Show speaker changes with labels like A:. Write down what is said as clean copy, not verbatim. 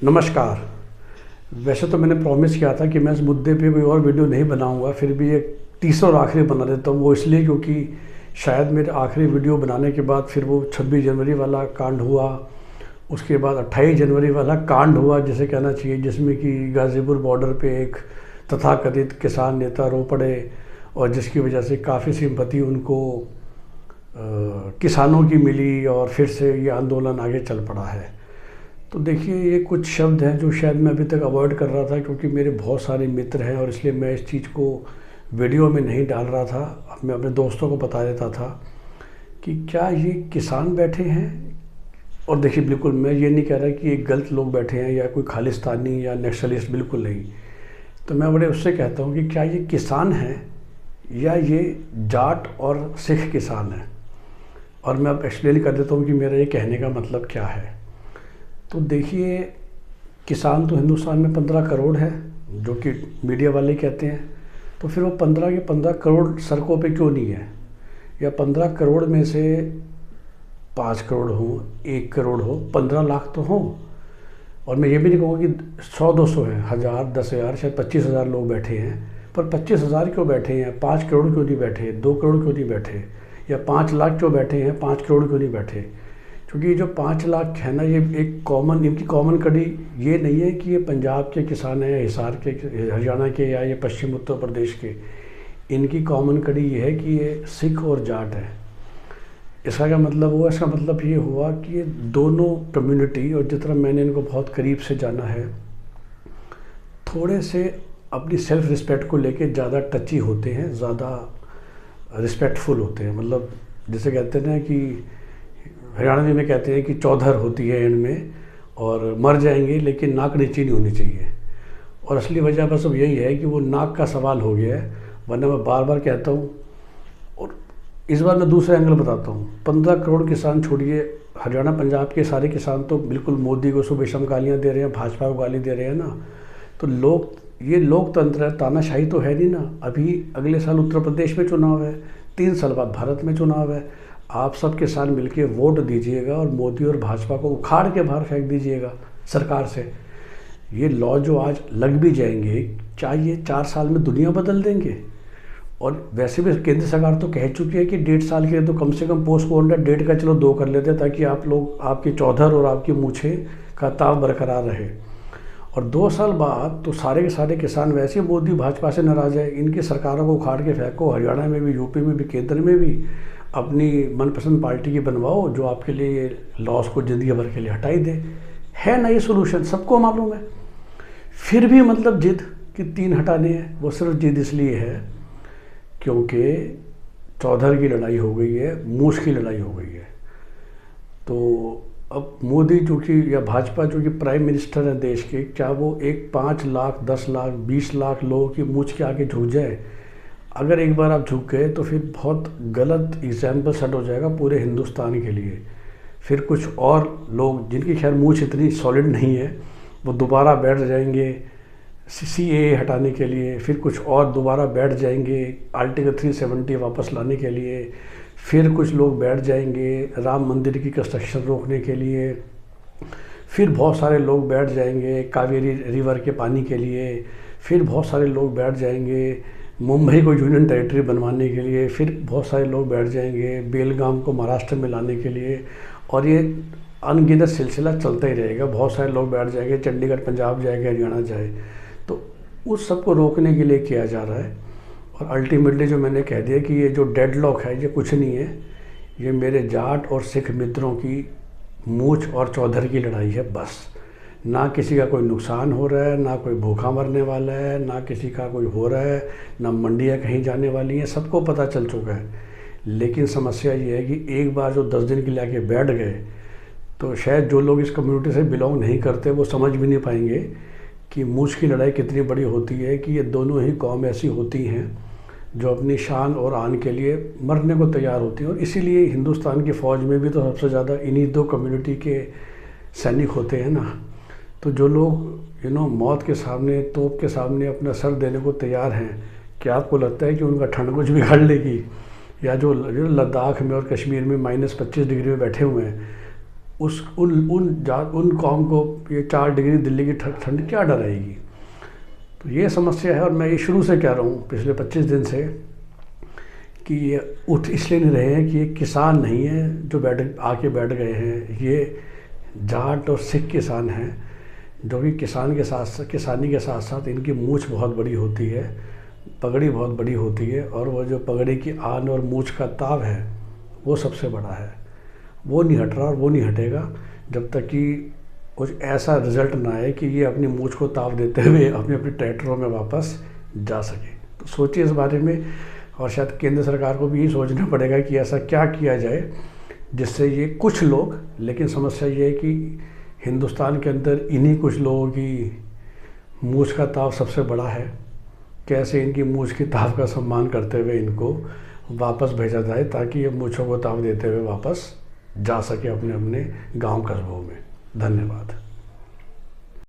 A: नमस्कार। वैसे तो मैंने प्रॉमिस किया था कि मैं इस मुद्दे पे कोई और वीडियो नहीं बनाऊंगा, फिर भी एक तीसरा और आखिरी बना देता हूँ। वो इसलिए क्योंकि शायद मेरे आखिरी वीडियो बनाने के बाद फिर वो 26 जनवरी वाला कांड हुआ, उसके बाद 28 जनवरी वाला कांड हुआ जिसे कहना चाहिए, जिसमें कि गाज़ीपुर बॉर्डर पे एक तथाकथित किसान नेता रो पड़े और जिसकी वजह से काफ़ी सिंपैथी उनको किसानों की मिली और फिर से ये आंदोलन आगे चल पड़ा है। तो देखिए, ये कुछ शब्द हैं जो शायद मैं अभी तक अवॉइड कर रहा था क्योंकि मेरे बहुत सारे मित्र हैं और इसलिए मैं इस चीज़ को वीडियो में नहीं डाल रहा था। अब मैं अपने दोस्तों को बता देता था कि क्या ये किसान बैठे हैं। और देखिए, बिल्कुल मैं ये नहीं कह रहा कि ये गलत लोग बैठे हैं या कोई खालिस्तानी या नेशनलिस्ट, बिल्कुल नहीं। तो मैं बड़े उससे कहता हूँ कि क्या ये किसान हैं या ये जाट और सिख किसान हैं। और मैं अब एक्सप्लेन कर देता हूँ कि मेरा ये कहने का मतलब क्या है। तो देखिए, किसान तो हिंदुस्तान में 15 करोड़ है, जो कि मीडिया वाले कहते हैं। तो फिर वो 15 के 15 करोड़ सड़कों पे क्यों नहीं है, या 15 करोड़ में से 5 करोड़ हो, 1 करोड़ हो, 15 लाख तो हों। और मैं ये भी नहीं कहूँगा कि 100-200 हैं, 1000, 10,000, शायद 25,000 लोग बैठे हैं। पर 25,000 क्यों बैठे हैं, 5 करोड़ क्यों नहीं बैठे, 2 करोड़ क्यों नहीं बैठे, या 5 लाख क्यों बैठे हैं, 5 करोड़ क्यों नहीं बैठे। क्योंकि जो 5 लाख है ना, ये एक कॉमन, इनकी कॉमन कड़ी ये नहीं है कि ये पंजाब के किसान हैं या हिसार के, हरियाणा के, या ये पश्चिम उत्तर प्रदेश के। इनकी कॉमन कड़ी ये है कि ये सिख और जाट है। इसका क्या मतलब हुआ? इसका मतलब ये हुआ कि ये दोनों कम्युनिटी, और जितना मैंने इनको बहुत करीब से जाना है, थोड़े से अपनी सेल्फ रिस्पेक्ट को लेके ज़्यादा टची होते हैं, ज़्यादा रिस्पेक्टफुल होते हैं। मतलब जैसे कहते हैं ना कि हरियाणवी में कहते हैं कि चौधर होती है एंड में, और मर जाएंगे लेकिन नाक नीची नहीं होनी चाहिए। और असली वजह बस अब यही है कि वो नाक का सवाल हो गया है। वरना मैं बार बार कहता हूँ, और इस बार मैं दूसरा एंगल बताता हूँ। 15 करोड़ किसान छोड़िए, हरियाणा पंजाब के सारे किसान तो बिल्कुल मोदी को सुबह गालियाँ दे रहे हैं, भाजपा को गाली दे रहे हैं ना। तो ये लोकतंत्र है, तानाशाही तो है नहीं ना। अभी अगले साल उत्तर प्रदेश में चुनाव है, 3 साल बाद भारत में चुनाव है। आप सब किसान मिलके वोट दीजिएगा और मोदी और भाजपा को उखाड़ के बाहर फेंक दीजिएगा सरकार से। ये लॉ जो आज लग भी जाएंगे, क्या ये 4 साल में दुनिया बदल देंगे? और वैसे भी केंद्र सरकार तो कह चुकी है कि 1.5 साल के लिए तो कम से कम पोस्टपोन है, 1.5 का चलो 2 कर लेते हैं, ताकि आप लोग, आपकी चौधर और आपकी मूछें का ताव बरकरार रहे। और 2 साल बाद तो सारे के सारे किसान वैसे मोदी भाजपा से नाराज है। इनकी सरकारों को उखाड़ के फेंको, हरियाणा में भी, यूपी में भी, केंद्र में भी। अपनी मनपसंद पार्टी की बनवाओ जो आपके लिए लॉस को ज़िंदगी भर के लिए हटाई दे। है ना ये सोल्यूशन, सबको मालूम है। फिर भी मतलब जिद कि 3 हटाने हैं। वो सिर्फ जिद इसलिए है क्योंकि चौधर की लड़ाई हो गई है, मूछ की लड़ाई हो गई है। तो अब मोदी चूँकि, या भाजपा चूँकि प्राइम मिनिस्टर है देश के, क्या वो एक 5 लाख, 10 लाख, 20 लाख लोगों की मूछ के आगे झुक जाए? अगर एक बार आप झुक गए तो फिर बहुत गलत एग्जाम्पल सेट हो जाएगा पूरे हिंदुस्तान के लिए। फिर कुछ और लोग जिनकी खैर मूछ इतनी सॉलिड नहीं है, वो दोबारा बैठ जाएंगे CAA हटाने के लिए। फिर कुछ और दोबारा बैठ जाएंगे आर्टिकल 370 वापस लाने के लिए। फिर कुछ लोग बैठ जाएंगे राम मंदिर की कंस्ट्रक्शन रोकने के लिए। फिर बहुत सारे लोग बैठ जाएंगे कावेरी रिवर के पानी के लिए। फिर बहुत सारे लोग बैठ जाएंगे मुंबई को यूनियन टेरिटरी बनवाने के लिए। फिर बहुत सारे लोग बैठ जाएंगे बेलगाम को महाराष्ट्र में लाने के लिए। और ये अनगिनत सिलसिला चलता ही रहेगा। बहुत सारे लोग बैठ जाएंगे चंडीगढ़ पंजाब जाएगा, हरियाणा जाए। तो उस सब को रोकने के लिए किया जा रहा है। और अल्टीमेटली जो मैंने कह दिया कि ये जो डेडलॉक है, ये कुछ नहीं है, ये मेरे जाट और सिख मित्रों की मूछ और चौधर की लड़ाई है बस। ना किसी का कोई नुकसान हो रहा है, ना कोई भूखा मरने वाला है, ना किसी का कोई हो रहा है, ना मंडियाँ कहीं जाने वाली हैं, सबको पता चल चुका है। लेकिन समस्या ये है कि एक बार जो 10 दिन के लिए आके बैठ गए, तो शायद जो लोग इस कम्युनिटी से बिलोंग नहीं करते वो समझ भी नहीं पाएंगे कि मूछ की लड़ाई कितनी बड़ी होती है। कि ये दोनों ही कौम ऐसी होती हैं जो अपनी शान और आन के लिए मरने को तैयार होती हैं। और इसीलिए हिंदुस्तान की फ़ौज में भी तो सबसे ज़्यादा इन्हीं 2 कम्युनिटी के सैनिक होते हैं ना। तो जो लोग मौत के सामने, तोप के सामने अपना सर देने को तैयार हैं, क्या आपको लगता है कि उनका ठंड कुछ बिगाड़ लेगी? या जो लद्दाख में और कश्मीर में -25 डिग्री में बैठे हुए हैं, उस उन कौम को ये 4 डिग्री दिल्ली की ठंड क्या डराएगी। तो ये समस्या है। और मैं ये शुरू से कह रहा हूँ पिछले 25 दिन से कि ये उठ इसलिए नहीं रहे हैं कि ये किसान नहीं है जो आके बैठ गए हैं, ये जाट और सिख किसान हैं, जो कि किसानी के साथ साथ इनकी मूंछ बहुत बड़ी होती है, पगड़ी बहुत बड़ी होती है, और वो जो पगड़ी की आन और मूंछ का ताव है वो सबसे बड़ा है। वो नहीं हट रहा और वो नहीं हटेगा जब तक कि कुछ ऐसा रिज़ल्ट ना आए कि ये अपनी मूंछ को ताव देते हुए अपने ट्रैक्टरों में वापस जा सके। तो सोचिए इस बारे में, और शायद केंद्र सरकार को भी यही सोचना पड़ेगा कि ऐसा क्या किया जाए जिससे ये कुछ लोग, लेकिन समस्या ये है कि हिंदुस्तान के अंदर इन्हीं कुछ लोगों की मूंछ का ताव सबसे बड़ा है, कैसे इनकी मूंछ की ताव का सम्मान करते हुए इनको वापस भेजा जाए ताकि ये मूंछों को ताव देते हुए वापस जा सके अपने अपने गांव कस्बों में। धन्यवाद।